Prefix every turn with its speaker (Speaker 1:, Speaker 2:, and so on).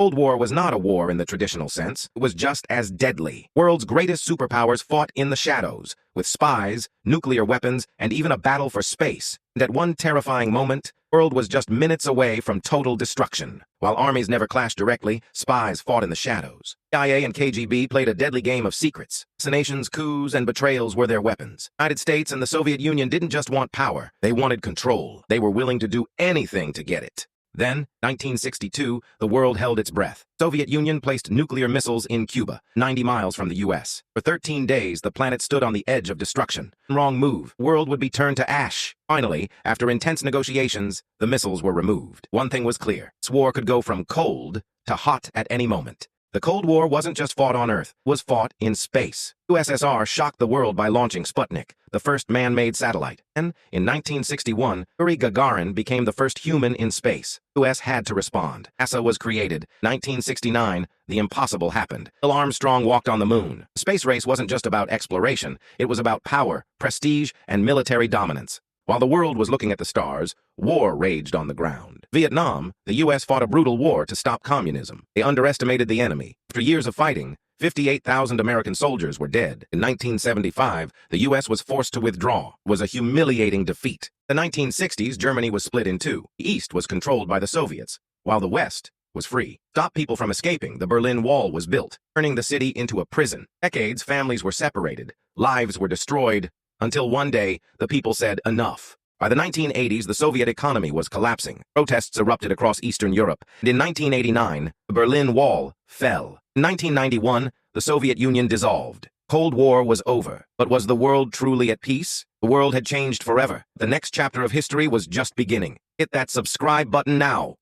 Speaker 1: Cold War was not a war in the traditional sense. It was just as deadly. World's greatest superpowers fought in the shadows, with spies, nuclear weapons, and even a battle for space. And at one terrifying moment, the world was just minutes away from total destruction. While armies never clashed directly, spies fought in the shadows. CIA and KGB played a deadly game of secrets. Assassinations, coups, and betrayals were their weapons. The United States and the Soviet Union didn't just want power. They wanted control. They were willing to do anything to get it. Then, 1962, the world held its breath. The Soviet Union placed nuclear missiles in Cuba, 90 miles from the U.S. For 13 days, the planet stood on the edge of destruction. Wrong move. The world would be turned to ash. Finally, after intense negotiations, the missiles were removed. One thing was clear. This war could go from cold to hot at any moment. The Cold War wasn't just fought on Earth, it was fought in space. USSR shocked the world by launching Sputnik, the first man-made satellite. And in 1961, Yuri Gagarin became the first human in space. The US had to respond. NASA was created. 1969, the impossible happened. Neil Armstrong walked on the moon. The space race wasn't just about exploration, it was about power, prestige, and military dominance. While the world was looking at the stars, war raged on the ground. Vietnam, the U.S. fought a brutal war to stop communism. They underestimated the enemy. After years of fighting, 58,000 American soldiers were dead. In 1975, the U.S. was forced to withdraw. It was a humiliating defeat. In the 1960s, Germany was split in two. The East was controlled by the Soviets, while the West was free. To stop people from escaping, the Berlin Wall was built, turning the city into a prison. For decades, families were separated. Lives were destroyed. Until one day, the people said enough. By the 1980s, the Soviet economy was collapsing. Protests erupted across Eastern Europe, and in 1989, the Berlin Wall fell. In 1991, the Soviet Union dissolved. Cold War was over. But was the world truly at peace? The world had changed forever. The next chapter of history was just beginning. Hit that subscribe button now.